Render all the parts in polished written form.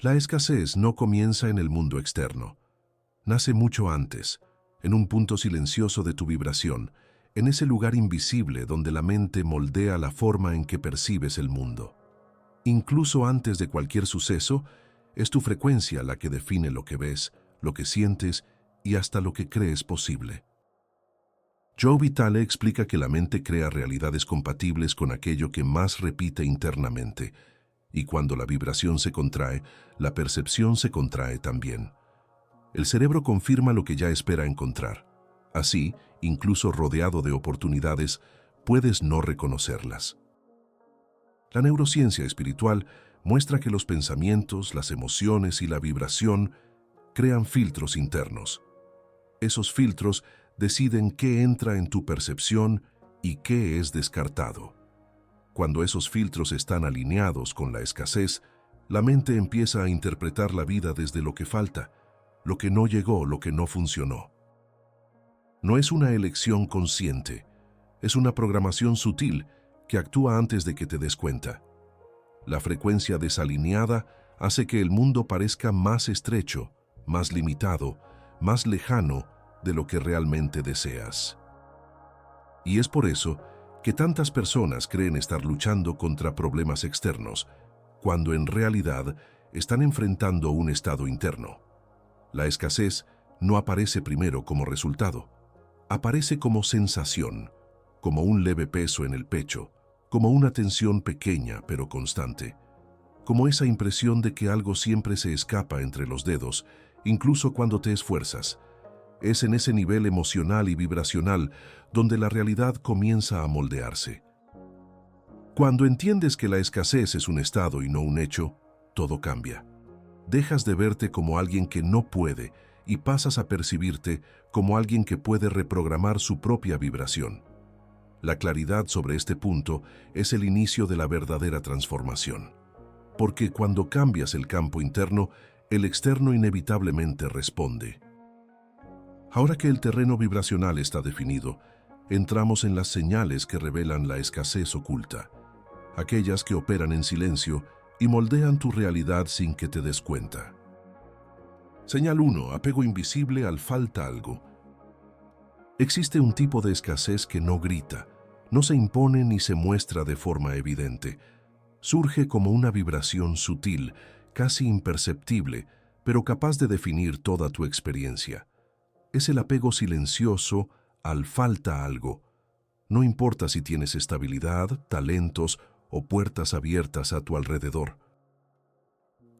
La escasez no comienza en el mundo externo. Nace mucho antes, en un punto silencioso de tu vibración, en ese lugar invisible donde la mente moldea la forma en que percibes el mundo. Incluso antes de cualquier suceso, es tu frecuencia la que define lo que ves, lo que sientes y hasta lo que crees posible. Joe Vitale explica que la mente crea realidades compatibles con aquello que más repite internamente, y cuando la vibración se contrae, la percepción se contrae también. El cerebro confirma lo que ya espera encontrar. Así, incluso rodeado de oportunidades, puedes no reconocerlas. La neurociencia espiritual muestra que los pensamientos, las emociones y la vibración crean filtros internos. Esos filtros deciden qué entra en tu percepción y qué es descartado. Cuando esos filtros están alineados con la escasez, la mente empieza a interpretar la vida desde lo que falta, lo que no llegó, lo que no funcionó. No es una elección consciente, es una programación sutil que actúa antes de que te des cuenta. La frecuencia desalineada hace que el mundo parezca más estrecho, más limitado, más lejano de lo que realmente deseas. Y es por eso que tantas personas creen estar luchando contra problemas externos, cuando en realidad están enfrentando un estado interno. La escasez no aparece primero como resultado, aparece como sensación, como un leve peso en el pecho, como una tensión pequeña pero constante, como esa impresión de que algo siempre se escapa entre los dedos, incluso cuando te esfuerzas. Es en ese nivel emocional y vibracional donde la realidad comienza a moldearse. Cuando entiendes que la escasez es un estado y no un hecho, todo cambia. Dejas de verte como alguien que no puede y pasas a percibirte como alguien que puede reprogramar su propia vibración. La claridad sobre este punto es el inicio de la verdadera transformación. Porque cuando cambias el campo interno, el externo inevitablemente responde. Ahora que el terreno vibracional está definido, entramos en las señales que revelan la escasez oculta, aquellas que operan en silencio y moldean tu realidad sin que te des cuenta. Señal 1. Apego invisible al falta algo. Existe un tipo de escasez que no grita, no se impone ni se muestra de forma evidente. Surge como una vibración sutil, casi imperceptible, pero capaz de definir toda tu experiencia. Es el apego silencioso al falta algo. No importa si tienes estabilidad, talentos o puertas abiertas a tu alrededor.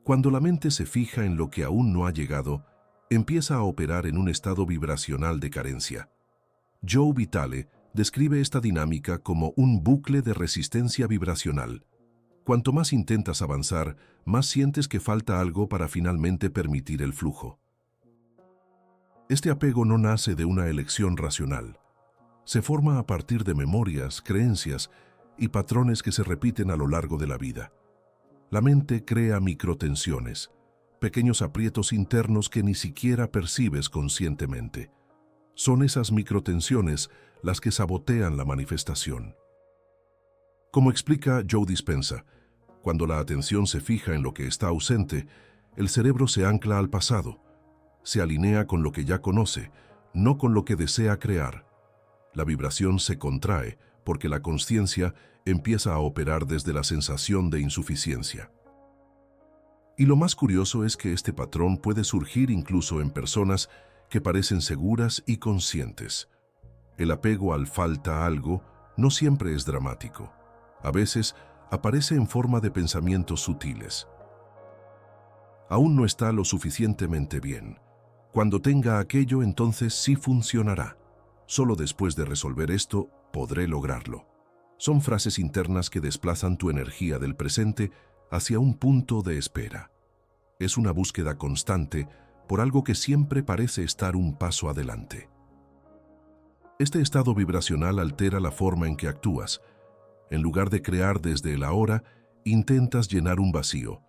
Cuando la mente se fija en lo que aún no ha llegado, empieza a operar en un estado vibracional de carencia. Joe Vitale describe esta dinámica como un bucle de resistencia vibracional. Cuanto más intentas avanzar, más sientes que falta algo para finalmente permitir el flujo. Este apego no nace de una elección racional. Se forma a partir de memorias, creencias y patrones que se repiten a lo largo de la vida. La mente crea microtensiones, pequeños aprietos internos que ni siquiera percibes conscientemente. Son esas microtensiones las que sabotean la manifestación. Como explica Joe Dispenza, cuando la atención se fija en lo que está ausente, el cerebro se ancla al pasado, se alinea con lo que ya conoce, no con lo que desea crear. La vibración se contrae porque la consciencia empieza a operar desde la sensación de insuficiencia. Y lo más curioso es que este patrón puede surgir incluso en personas que parecen seguras y conscientes. El apego al falta algo no siempre es dramático. A veces aparece en forma de pensamientos sutiles. Aún no está lo suficientemente bien. Cuando tenga aquello, entonces sí funcionará. Solo después de resolver esto, podré lograrlo. Son frases internas que desplazan tu energía del presente hacia un punto de espera. Es una búsqueda constante por algo que siempre parece estar un paso adelante. Este estado vibracional altera la forma en que actúas. En lugar de crear desde el ahora, intentas llenar un vacío.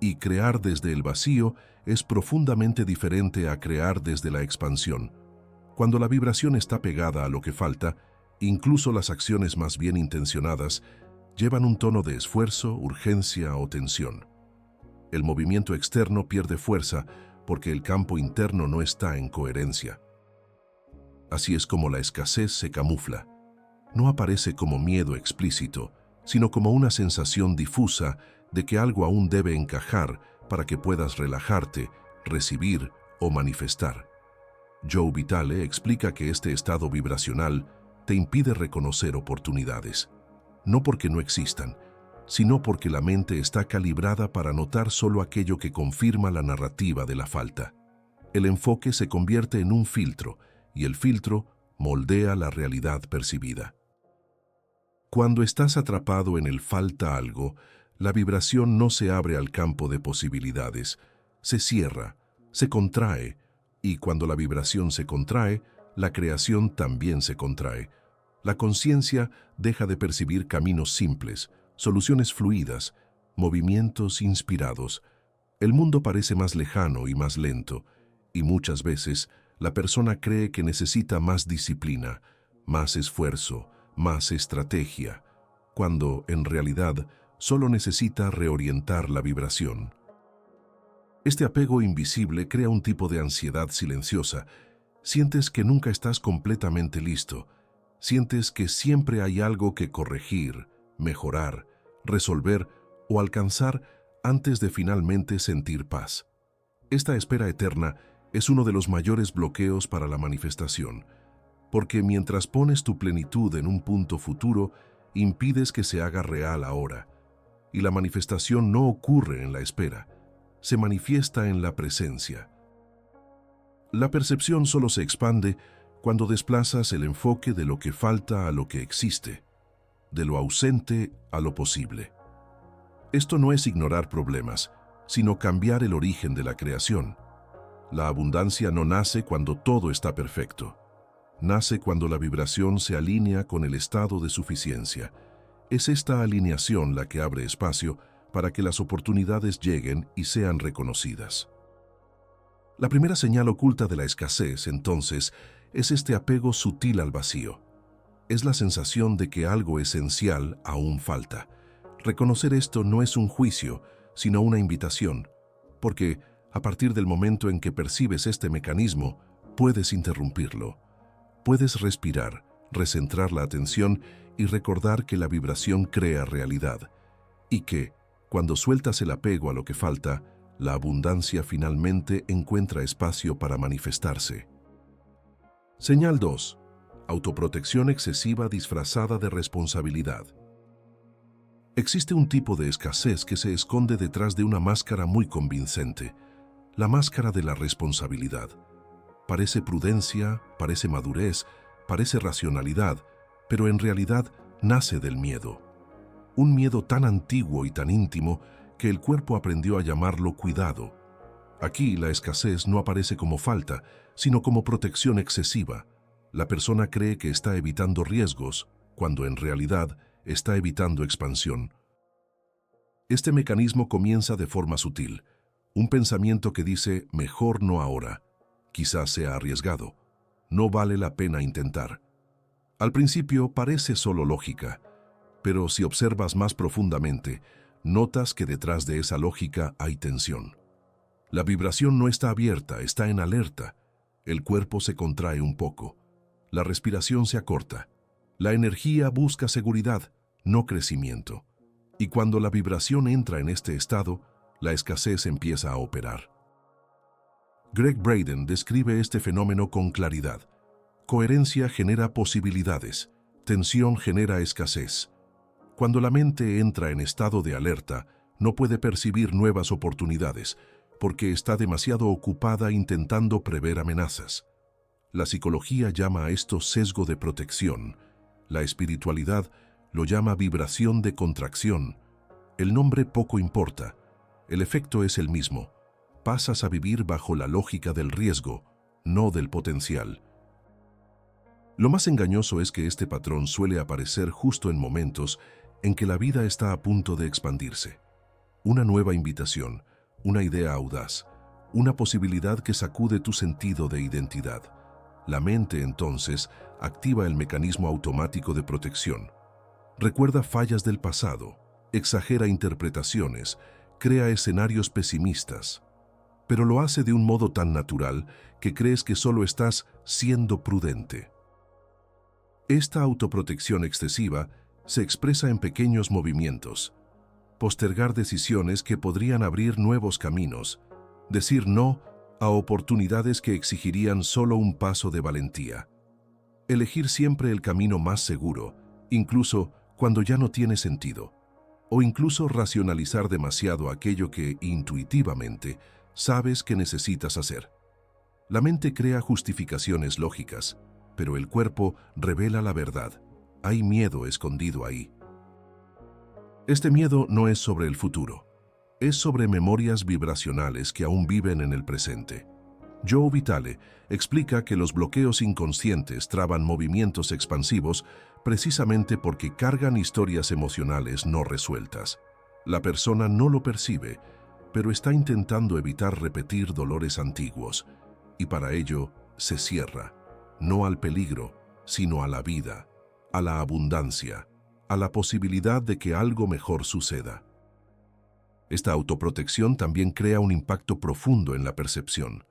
Y crear desde el vacío es profundamente diferente a crear desde la expansión. Cuando la vibración está pegada a lo que falta, incluso las acciones más bien intencionadas llevan un tono de esfuerzo, urgencia o tensión. El movimiento externo pierde fuerza porque el campo interno no está en coherencia. Así es como la escasez se camufla. No aparece como miedo explícito, sino como una sensación difusa de que algo aún debe encajar para que puedas relajarte, recibir o manifestar. Joe Vitale explica que este estado vibracional te impide reconocer oportunidades, no porque no existan, sino porque la mente está calibrada para notar solo aquello que confirma la narrativa de la falta. El enfoque se convierte en un filtro, y el filtro moldea la realidad percibida. Cuando estás atrapado en el falta algo, la vibración no se abre al campo de posibilidades, se cierra, se contrae, y cuando la vibración se contrae, la creación también se contrae. La conciencia deja de percibir caminos simples, soluciones fluidas, movimientos inspirados. El mundo parece más lejano y más lento, y muchas veces la persona cree que necesita más disciplina, más esfuerzo, más estrategia, cuando en realidad solo necesita reorientar la vibración. Este apego invisible crea un tipo de ansiedad silenciosa. Sientes que nunca estás completamente listo. Sientes que siempre hay algo que corregir, mejorar, resolver o alcanzar antes de finalmente sentir paz. Esta espera eterna es uno de los mayores bloqueos para la manifestación, porque mientras pones tu plenitud en un punto futuro, impides que se haga real ahora, y la manifestación no ocurre en la espera, se manifiesta en la presencia. La percepción solo se expande cuando desplazas el enfoque de lo que falta a lo que existe, de lo ausente a lo posible. Esto no es ignorar problemas, sino cambiar el origen de la creación. La abundancia no nace cuando todo está perfecto. Nace cuando la vibración se alinea con el estado de suficiencia. Es esta alineación la que abre espacio para que las oportunidades lleguen y sean reconocidas. La primera señal oculta de la escasez, entonces, es este apego sutil al vacío. Es la sensación de que algo esencial aún falta. Reconocer esto no es un juicio, sino una invitación, porque a partir del momento en que percibes este mecanismo, puedes interrumpirlo. Puedes respirar, recentrar la atención y recordar que la vibración crea realidad, y que, cuando sueltas el apego a lo que falta, la abundancia finalmente encuentra espacio para manifestarse. Señal 2. Autoprotección excesiva disfrazada de responsabilidad. Existe un tipo de escasez que se esconde detrás de una máscara muy convincente, la máscara de la responsabilidad. Parece prudencia, parece madurez, parece racionalidad, pero en realidad nace del miedo. Un miedo tan antiguo y tan íntimo que el cuerpo aprendió a llamarlo cuidado. Aquí la escasez no aparece como falta, sino como protección excesiva. La persona cree que está evitando riesgos, cuando en realidad está evitando expansión. Este mecanismo comienza de forma sutil. Un pensamiento que dice, mejor no ahora. Quizás sea arriesgado. No vale la pena intentar. Al principio parece solo lógica, pero si observas más profundamente, notas que detrás de esa lógica hay tensión. La vibración no está abierta, está en alerta. El cuerpo se contrae un poco. La respiración se acorta. La energía busca seguridad, no crecimiento. Y cuando la vibración entra en este estado, la escasez empieza a operar. Gregg Braden describe este fenómeno con claridad. Coherencia genera posibilidades, tensión genera escasez. Cuando la mente entra en estado de alerta, no puede percibir nuevas oportunidades, porque está demasiado ocupada intentando prever amenazas. La psicología llama a esto sesgo de protección. La espiritualidad lo llama vibración de contracción. El nombre poco importa. El efecto es el mismo. Pasas a vivir bajo la lógica del riesgo, no del potencial. Lo más engañoso es que este patrón suele aparecer justo en momentos en que la vida está a punto de expandirse. Una nueva invitación, una idea audaz, una posibilidad que sacude tu sentido de identidad. La mente, entonces, activa el mecanismo automático de protección. Recuerda fallas del pasado, exagera interpretaciones, crea escenarios pesimistas, pero lo hace de un modo tan natural que crees que solo estás siendo prudente. Esta autoprotección excesiva se expresa en pequeños movimientos: postergar decisiones que podrían abrir nuevos caminos, decir no a oportunidades que exigirían solo un paso de valentía, elegir siempre el camino más seguro, incluso cuando ya no tiene sentido, o incluso racionalizar demasiado aquello que intuitivamente sabes que necesitas hacer. La mente crea justificaciones lógicas, pero el cuerpo revela la verdad. Hay miedo escondido ahí. Este miedo no es sobre el futuro, es sobre memorias vibracionales que aún viven en el presente. Joe Vitale explica que los bloqueos inconscientes traban movimientos expansivos precisamente porque cargan historias emocionales no resueltas. La persona no lo percibe, pero está intentando evitar repetir dolores antiguos, y para ello se cierra, no al peligro, sino a la vida, a la abundancia, a la posibilidad de que algo mejor suceda. Esta autoprotección también crea un impacto profundo en la percepción.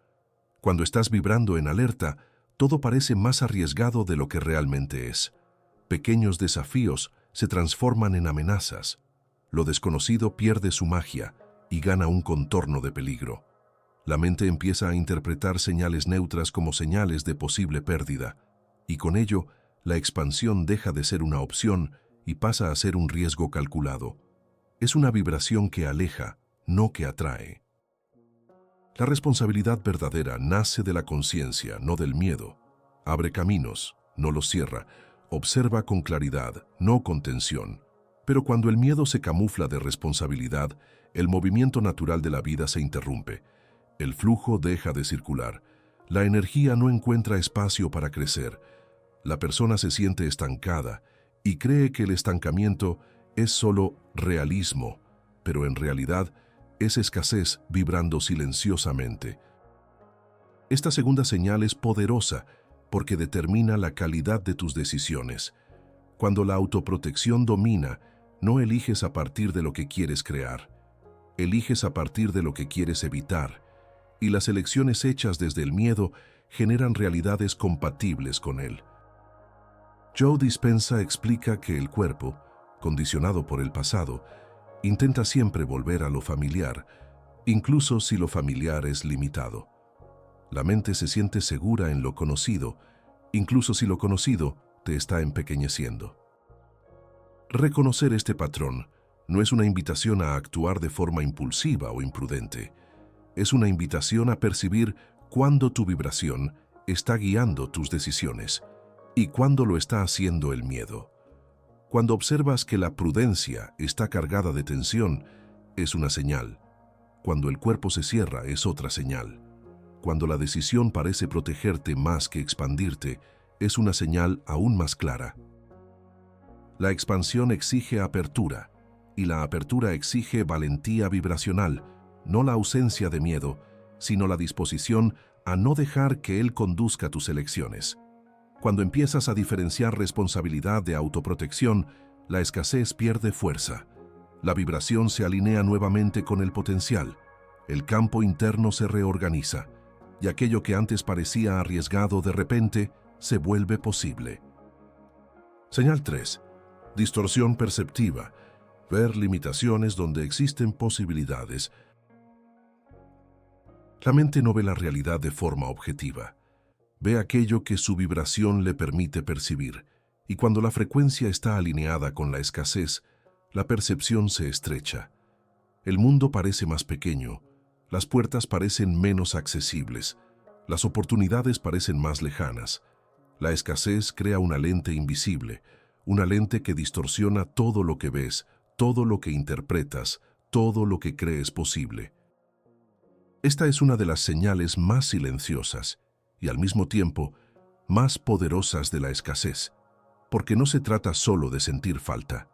Cuando estás vibrando en alerta, todo parece más arriesgado de lo que realmente es. Pequeños desafíos se transforman en amenazas. Lo desconocido pierde su magia y gana un contorno de peligro. La mente empieza a interpretar señales neutras como señales de posible pérdida, y con ello, la expansión deja de ser una opción y pasa a ser un riesgo calculado. Es una vibración que aleja, no que atrae. La responsabilidad verdadera nace de la conciencia, no del miedo. Abre caminos, no los cierra. Observa con claridad, no con tensión. Pero cuando el miedo se camufla de responsabilidad, el movimiento natural de la vida se interrumpe. El flujo deja de circular. La energía no encuentra espacio para crecer. La persona se siente estancada y cree que el estancamiento es solo realismo, pero en realidad es escasez vibrando silenciosamente. Esta segunda señal es poderosa porque determina la calidad de tus decisiones. Cuando la autoprotección domina, no eliges a partir de lo que quieres crear, eliges a partir de lo que quieres evitar, y las elecciones hechas desde el miedo generan realidades compatibles con él. Joe Dispenza explica que el cuerpo, condicionado por el pasado, intenta siempre volver a lo familiar, incluso si lo familiar es limitado. La mente se siente segura en lo conocido, incluso si lo conocido te está empequeñeciendo. Reconocer este patrón no es una invitación a actuar de forma impulsiva o imprudente. Es una invitación a percibir cuándo tu vibración está guiando tus decisiones y cuándo lo está haciendo el miedo. Cuando observas que la prudencia está cargada de tensión, es una señal. Cuando el cuerpo se cierra, es otra señal. Cuando la decisión parece protegerte más que expandirte, es una señal aún más clara. La expansión exige apertura, y la apertura exige valentía vibracional, no la ausencia de miedo, sino la disposición a no dejar que él conduzca tus elecciones. Cuando empiezas a diferenciar responsabilidad de autoprotección, la escasez pierde fuerza. La vibración se alinea nuevamente con el potencial. El campo interno se reorganiza, y aquello que antes parecía arriesgado de repente se vuelve posible. Señal 3. Distorsión perceptiva. Ver limitaciones donde existen posibilidades. La mente no ve la realidad de forma objetiva. Ve aquello que su vibración le permite percibir, y cuando la frecuencia está alineada con la escasez, la percepción se estrecha. El mundo parece más pequeño, las puertas parecen menos accesibles, las oportunidades parecen más lejanas. La escasez crea una lente invisible, una lente que distorsiona todo lo que ves, todo lo que interpretas, todo lo que crees posible. Esta es una de las señales más silenciosas y al mismo tiempo más poderosas de la escasez, porque no se trata solo de sentir falta,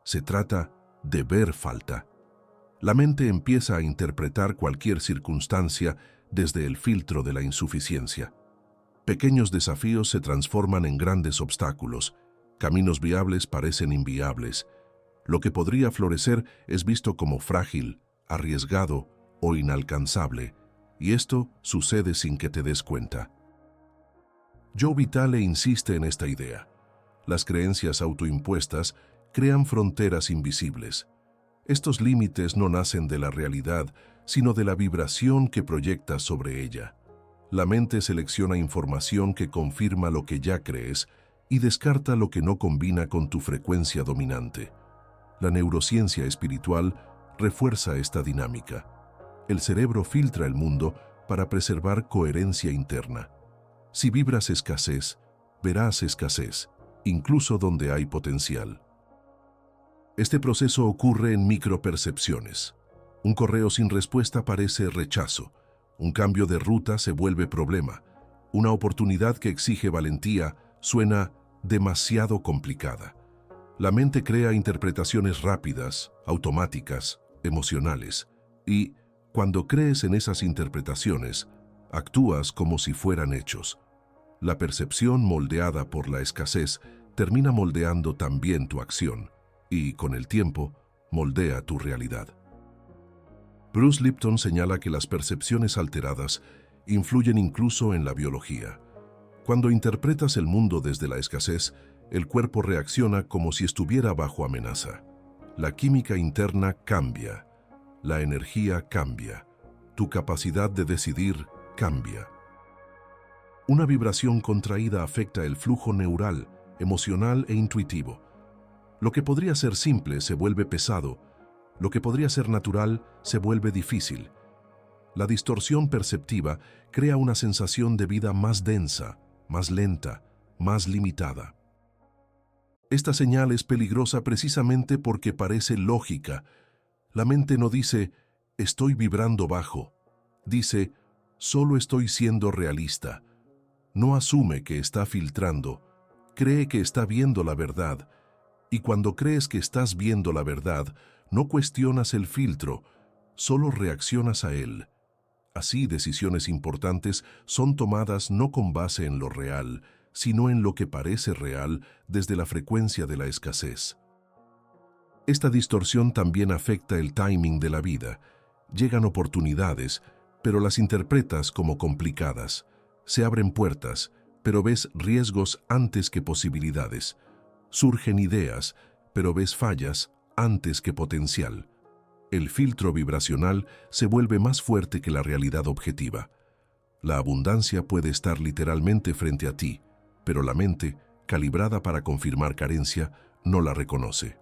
se trata de ver falta. La mente empieza a interpretar cualquier circunstancia desde el filtro de la insuficiencia. Pequeños desafíos se transforman en grandes obstáculos, caminos viables parecen inviables. Lo que podría florecer es visto como frágil, arriesgado o inalcanzable, y esto sucede sin que te des cuenta. Joe Vitale insiste en esta idea. Las creencias autoimpuestas crean fronteras invisibles. Estos límites no nacen de la realidad, sino de la vibración que proyectas sobre ella. La mente selecciona información que confirma lo que ya crees y descarta lo que no combina con tu frecuencia dominante. La neurociencia espiritual refuerza esta dinámica. El cerebro filtra el mundo para preservar coherencia interna. Si vibras escasez, verás escasez, incluso donde hay potencial. Este proceso ocurre en micropercepciones. Un correo sin respuesta parece rechazo. Un cambio de ruta se vuelve problema. Una oportunidad que exige valentía suena demasiado complicada. La mente crea interpretaciones rápidas, automáticas, emocionales, y, cuando crees en esas interpretaciones, actúas como si fueran hechos. La percepción moldeada por la escasez termina moldeando también tu acción, y, con el tiempo, moldea tu realidad. Bruce Lipton señala que las percepciones alteradas influyen incluso en la biología. Cuando interpretas el mundo desde la escasez, el cuerpo reacciona como si estuviera bajo amenaza. La química interna cambia, la energía cambia, tu capacidad de decidir cambia. Una vibración contraída afecta el flujo neural, emocional e intuitivo. Lo que podría ser simple se vuelve pesado, lo que podría ser natural se vuelve difícil. La distorsión perceptiva crea una sensación de vida más densa, más lenta, más limitada. Esta señal es peligrosa precisamente porque parece lógica. La mente no dice, estoy vibrando bajo. Dice, solo estoy siendo realista. No asume que está filtrando, cree que está viendo la verdad. Y cuando crees que estás viendo la verdad, no cuestionas el filtro, solo reaccionas a él. Así, decisiones importantes son tomadas no con base en lo real, sino en lo que parece real desde la frecuencia de la escasez. Esta distorsión también afecta el timing de la vida. Llegan oportunidades, pero las interpretas como complicadas. Se abren puertas, pero ves riesgos antes que posibilidades. Surgen ideas, pero ves fallas antes que potencial. El filtro vibracional se vuelve más fuerte que la realidad objetiva. La abundancia puede estar literalmente frente a ti, pero la mente, calibrada para confirmar carencia, no la reconoce.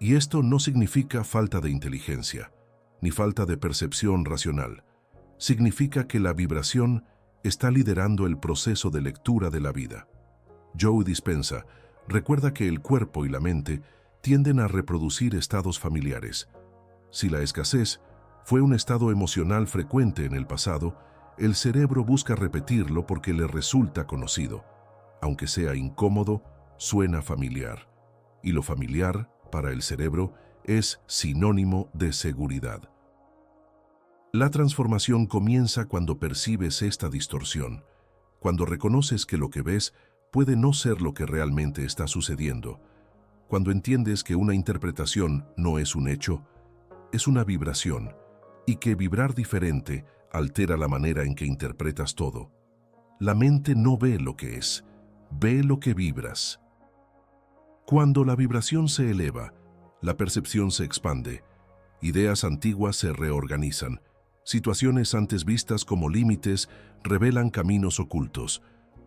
Y esto no significa falta de inteligencia, ni falta de percepción racional. Significa que la vibración está liderando el proceso de lectura de la vida. Joe Dispenza recuerda que el cuerpo y la mente tienden a reproducir estados familiares. Si la escasez fue un estado emocional frecuente en el pasado, el cerebro busca repetirlo porque le resulta conocido. Aunque sea incómodo, suena familiar. Y lo familiar, para el cerebro, es sinónimo de seguridad. La transformación comienza cuando percibes esta distorsión, cuando reconoces que lo que ves puede no ser lo que realmente está sucediendo, cuando entiendes que una interpretación no es un hecho, es una vibración, y que vibrar diferente altera la manera en que interpretas todo. La mente no ve lo que es, ve lo que vibras. Cuando la vibración se eleva, la percepción se expande, ideas antiguas se reorganizan, situaciones antes vistas como límites revelan caminos ocultos,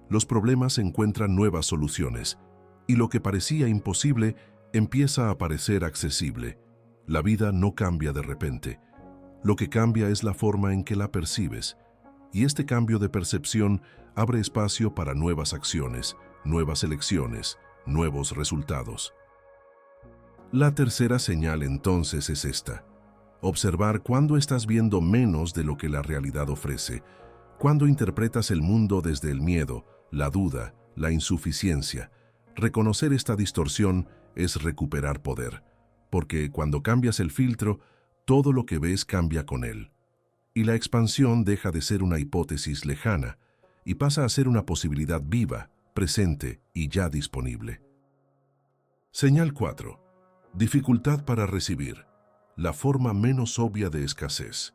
los problemas encuentran nuevas soluciones, y lo que parecía imposible empieza a parecer accesible. La vida no cambia de repente. Lo que cambia es la forma en que la percibes, y este cambio de percepción abre espacio para nuevas acciones, nuevas elecciones, nuevos resultados. La tercera señal entonces es esta: observar cuándo estás viendo menos de lo que la realidad ofrece, cuándo interpretas el mundo desde el miedo, la duda, la insuficiencia. Reconocer esta distorsión es recuperar poder, porque cuando cambias el filtro, todo lo que ves cambia con él. Y la expansión deja de ser una hipótesis lejana y pasa a ser una posibilidad viva, presente y ya disponible. Señal 4. Dificultad para recibir. la forma menos obvia de escasez.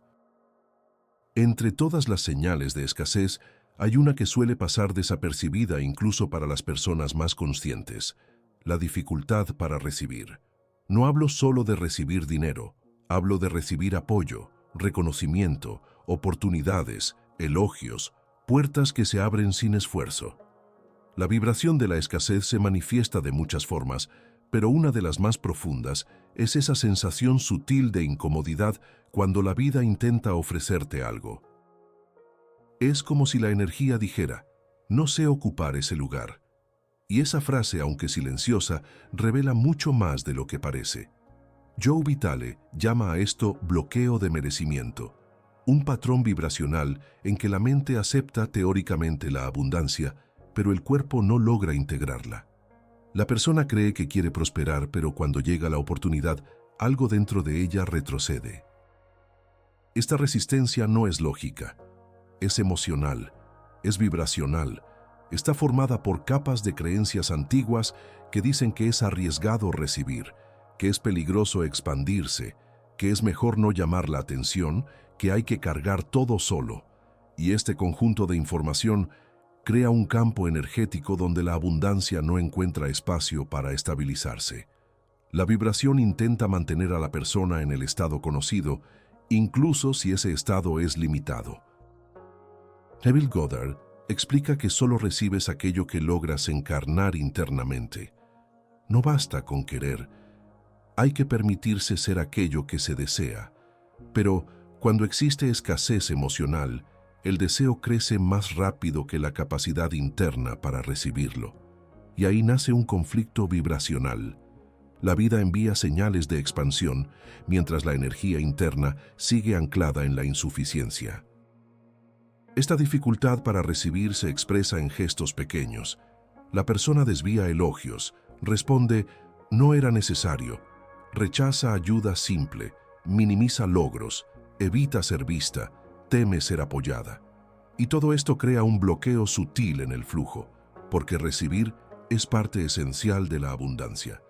Entre todas las señales de escasez, hay una que suele pasar desapercibida incluso para las personas más conscientes: la dificultad para recibir. No hablo solo de recibir dinero, hablo de recibir apoyo, reconocimiento, oportunidades, elogios, puertas que se abren sin esfuerzo. La vibración de la escasez se manifiesta de muchas formas, pero una de las más profundas es esa sensación sutil de incomodidad cuando la vida intenta ofrecerte algo. Es como si la energía dijera: no sé ocupar ese lugar. Y esa frase, aunque silenciosa, revela mucho más de lo que parece. Joe Vitale llama a esto bloqueo de merecimiento, un patrón vibracional en que la mente acepta teóricamente la abundancia, pero el cuerpo no logra integrarla. La persona cree que quiere prosperar, pero cuando llega la oportunidad, algo dentro de ella retrocede. Esta resistencia no es lógica, es emocional, es vibracional, está formada por capas de creencias antiguas que dicen que es arriesgado recibir, que es peligroso expandirse, que es mejor no llamar la atención, que hay que cargar todo solo. Y este conjunto de información crea un campo energético donde la abundancia no encuentra espacio para estabilizarse. La vibración intenta mantener a la persona en el estado conocido, incluso si ese estado es limitado. Neville Goddard explica que solo recibes aquello que logras encarnar internamente. No basta con querer, hay que permitirse ser aquello que se desea. Pero cuando existe escasez emocional, el deseo crece más rápido que la capacidad interna para recibirlo. Y ahí nace un conflicto vibracional. La vida envía señales de expansión, mientras la energía interna sigue anclada en la insuficiencia. Esta dificultad para recibir se expresa en gestos pequeños. La persona desvía elogios, responde «no era necesario», rechaza ayuda simple, minimiza logros, evita ser vista, teme ser apoyada. Y todo esto crea un bloqueo sutil en el flujo, porque recibir es parte esencial de la abundancia.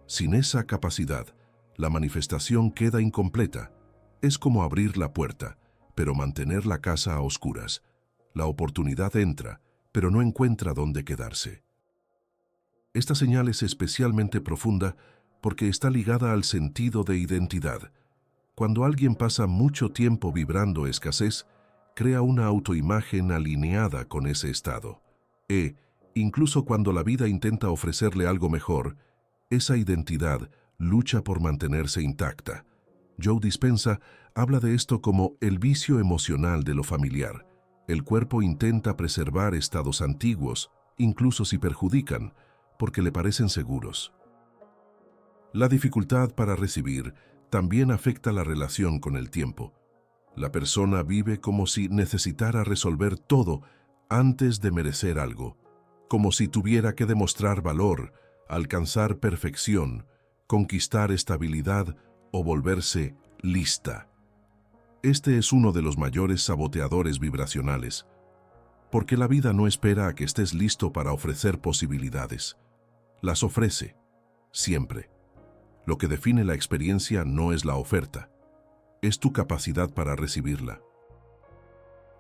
Sin esa capacidad, la manifestación queda incompleta. Es como abrir la puerta, pero mantener la casa a oscuras. La oportunidad entra, pero no encuentra dónde quedarse. Esta señal es especialmente profunda porque está ligada al sentido de identidad. Cuando alguien pasa mucho tiempo vibrando escasez, crea una autoimagen alineada con ese estado. Incluso cuando la vida intenta ofrecerle algo mejor, esa identidad lucha por mantenerse intacta. Joe Dispenza habla de esto como el vicio emocional de lo familiar. El cuerpo intenta preservar estados antiguos, incluso si perjudican, porque le parecen seguros. La dificultad para recibir también afecta la relación con el tiempo. La persona vive como si necesitara resolver todo antes de merecer algo, como si tuviera que demostrar valor, alcanzar perfección, conquistar estabilidad o volverse lista. Este es uno de los mayores saboteadores vibracionales, porque la vida no espera a que estés listo para ofrecer posibilidades. Las ofrece, siempre. Lo que define la experiencia no es la oferta, es tu capacidad para recibirla.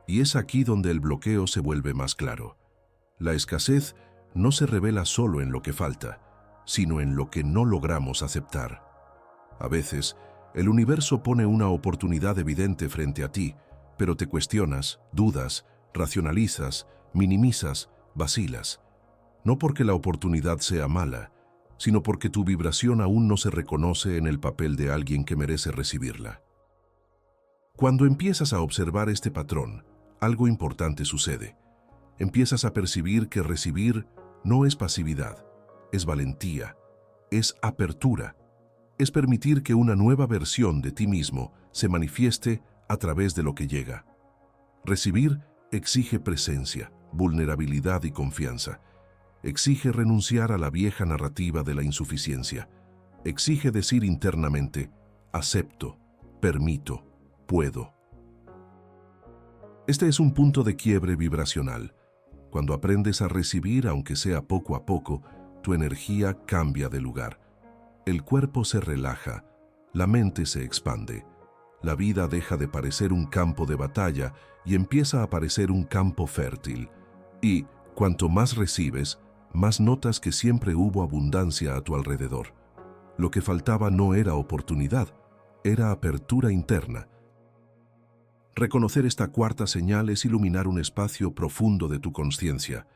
Y es aquí donde el bloqueo se vuelve más claro. La escasez no se revela solo en lo que falta, sino en lo que no logramos aceptar. A veces, el universo pone una oportunidad evidente frente a ti, pero te cuestionas, dudas, racionalizas, minimizas, vacilas. No porque la oportunidad sea mala, sino porque tu vibración aún no se reconoce en el papel de alguien que merece recibirla. Cuando empiezas a observar este patrón, algo importante sucede. Empiezas a percibir que recibir no es pasividad, es valentía, es apertura, es permitir que una nueva versión de ti mismo se manifieste a través de lo que llega. Recibir exige presencia, vulnerabilidad y confianza. Exige renunciar a la vieja narrativa de la insuficiencia. Exige decir internamente, acepto, permito, puedo. Este es un punto de quiebre vibracional. Cuando aprendes a recibir, aunque sea poco a poco, tu energía cambia de lugar. El cuerpo se relaja, la mente se expande. La vida deja de parecer un campo de batalla y empieza a parecer un campo fértil. Y, cuanto más recibes, más notas que siempre hubo abundancia a tu alrededor. Lo que faltaba no era oportunidad, era apertura interna. Reconocer esta cuarta señal es iluminar un espacio profundo de tu conciencia.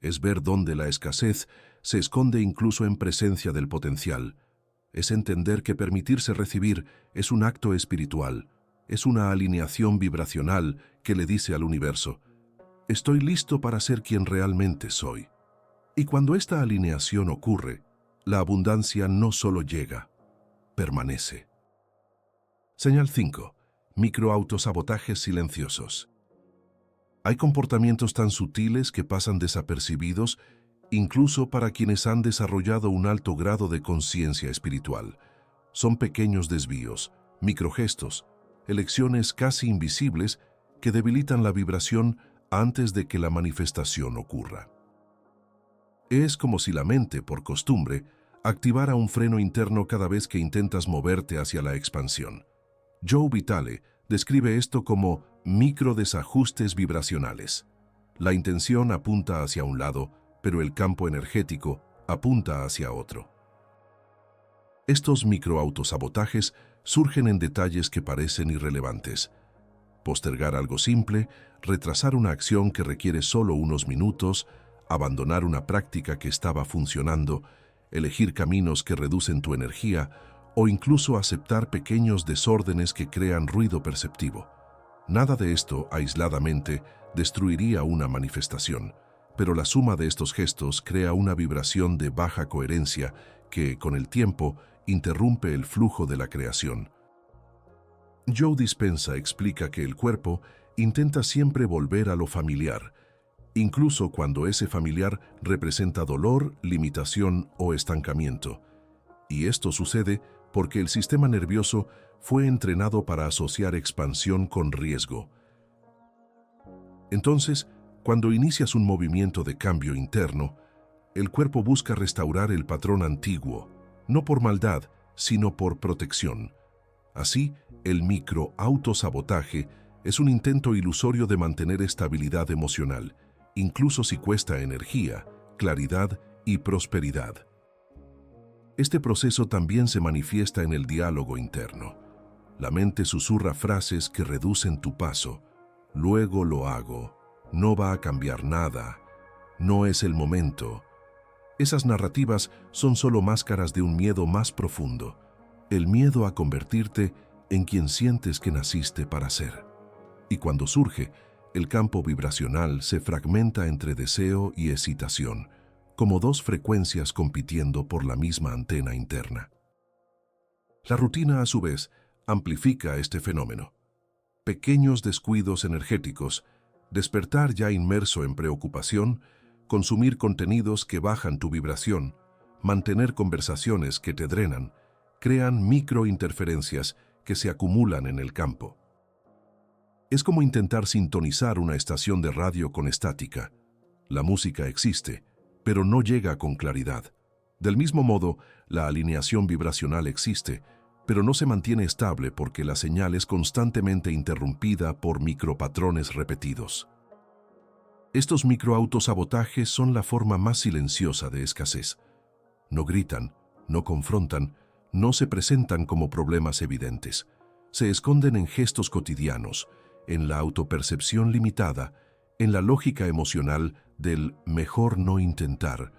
Es ver dónde la escasez se esconde incluso en presencia del potencial. Es entender que permitirse recibir es un acto espiritual, es una alineación vibracional que le dice al universo: estoy listo para ser quien realmente soy. Y cuando esta alineación ocurre, la abundancia no solo llega, permanece. Señal 5. Microautosabotajes silenciosos. Hay comportamientos tan sutiles que pasan desapercibidos incluso para quienes han desarrollado un alto grado de conciencia espiritual. Son pequeños desvíos, microgestos, elecciones casi invisibles que debilitan la vibración antes de que la manifestación ocurra. Es como si la mente, por costumbre, activara un freno interno cada vez que intentas moverte hacia la expansión. Joe Vitale describe esto como microdesajustes vibracionales. La intención apunta hacia un lado, pero el campo energético apunta hacia otro. Estos microautosabotajes surgen en detalles que parecen irrelevantes. Postergar algo simple, retrasar una acción que requiere solo unos minutos, abandonar una práctica que estaba funcionando, elegir caminos que reducen tu energía o incluso aceptar pequeños desórdenes que crean ruido perceptivo. Nada de esto, aisladamente, destruiría una manifestación, pero la suma de estos gestos crea una vibración de baja coherencia que, con el tiempo, interrumpe el flujo de la creación. Joe Dispenza explica que el cuerpo intenta siempre volver a lo familiar, incluso cuando ese familiar representa dolor, limitación o estancamiento. Y esto sucede porque el sistema nervioso fue entrenado para asociar expansión con riesgo. Entonces, cuando inicias un movimiento de cambio interno, el cuerpo busca restaurar el patrón antiguo, no por maldad, sino por protección. Así, el microautosabotaje es un intento ilusorio de mantener estabilidad emocional, incluso si cuesta energía, claridad y prosperidad. Este proceso también se manifiesta en el diálogo interno. La mente susurra frases que reducen tu paso. Luego lo hago. No va a cambiar nada. No es el momento. Esas narrativas son solo máscaras de un miedo más profundo. El miedo a convertirte en quien sientes que naciste para ser. Y cuando surge, el campo vibracional se fragmenta entre deseo y excitación, como dos frecuencias compitiendo por la misma antena interna. La rutina, a su vez, amplifica este fenómeno. Pequeños descuidos energéticos, despertar ya inmerso en preocupación, consumir contenidos que bajan tu vibración, mantener conversaciones que te drenan, crean microinterferencias que se acumulan en el campo. Es como intentar sintonizar una estación de radio con estática. La música existe, pero no llega con claridad. Del mismo modo, la alineación vibracional existe, pero no se mantiene estable porque la señal es constantemente interrumpida por micropatrones repetidos. Estos microautosabotajes son la forma más silenciosa de escasez. No gritan, no confrontan, no se presentan como problemas evidentes. Se esconden en gestos cotidianos, en la autopercepción limitada, en la lógica emocional del mejor no intentar,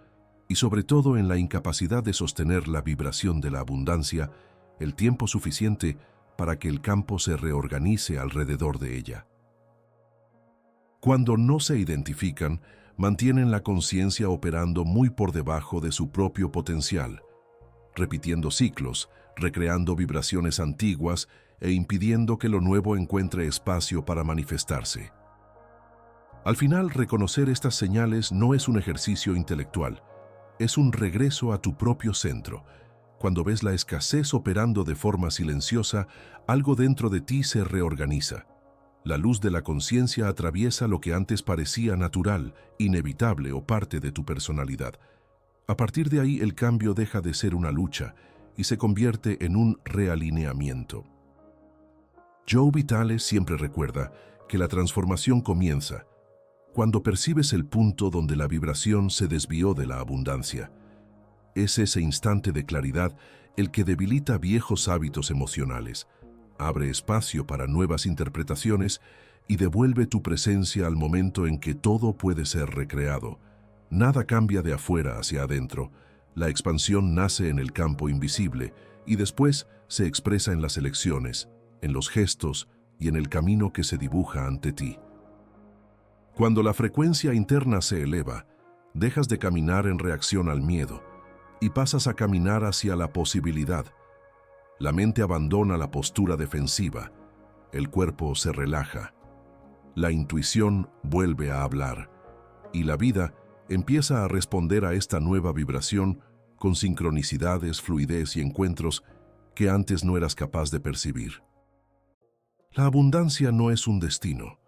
y sobre todo en la incapacidad de sostener la vibración de la abundancia el tiempo suficiente para que el campo se reorganice alrededor de ella. Cuando no se identifican, mantienen la conciencia operando muy por debajo de su propio potencial, repitiendo ciclos, recreando vibraciones antiguas e impidiendo que lo nuevo encuentre espacio para manifestarse. Al final, reconocer estas señales no es un ejercicio intelectual, es un regreso a tu propio centro. Cuando ves la escasez operando de forma silenciosa, algo dentro de ti se reorganiza. La luz de la conciencia atraviesa lo que antes parecía natural, inevitable o parte de tu personalidad. A partir de ahí, el cambio deja de ser una lucha y se convierte en un realineamiento. Joe Vitale siempre recuerda que la transformación comienza cuando percibes el punto donde la vibración se desvió de la abundancia. Es ese instante de claridad el que debilita viejos hábitos emocionales, abre espacio para nuevas interpretaciones y devuelve tu presencia al momento en que todo puede ser recreado. Nada cambia de afuera hacia adentro. La expansión nace en el campo invisible y después se expresa en las elecciones, en los gestos y en el camino que se dibuja ante ti. Cuando la frecuencia interna se eleva, dejas de caminar en reacción al miedo y pasas a caminar hacia la posibilidad. La mente abandona la postura defensiva, el cuerpo se relaja, la intuición vuelve a hablar y la vida empieza a responder a esta nueva vibración con sincronicidades, fluidez y encuentros que antes no eras capaz de percibir. La abundancia no es un destino,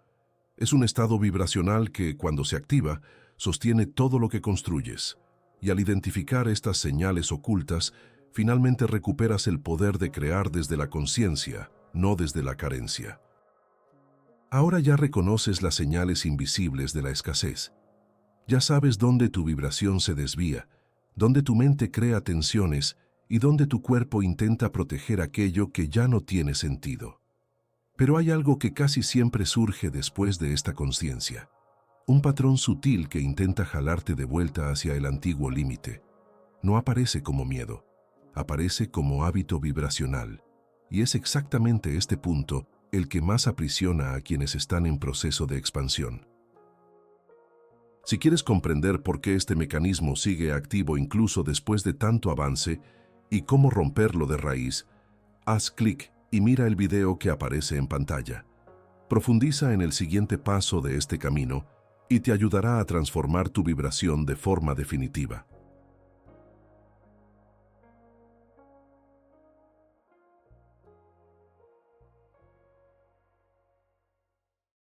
es un estado vibracional que, cuando se activa, sostiene todo lo que construyes, y al identificar estas señales ocultas, finalmente recuperas el poder de crear desde la conciencia, no desde la carencia. Ahora ya reconoces las señales invisibles de la escasez. Ya sabes dónde tu vibración se desvía, dónde tu mente crea tensiones y dónde tu cuerpo intenta proteger aquello que ya no tiene sentido. Pero hay algo que casi siempre surge después de esta conciencia. Un patrón sutil que intenta jalarte de vuelta hacia el antiguo límite. No aparece como miedo, aparece como hábito vibracional. Y es exactamente este punto el que más aprisiona a quienes están en proceso de expansión. Si quieres comprender por qué este mecanismo sigue activo incluso después de tanto avance y cómo romperlo de raíz, haz clic y mira el video que aparece en pantalla. Profundiza en el siguiente paso de este camino y te ayudará a transformar tu vibración de forma definitiva.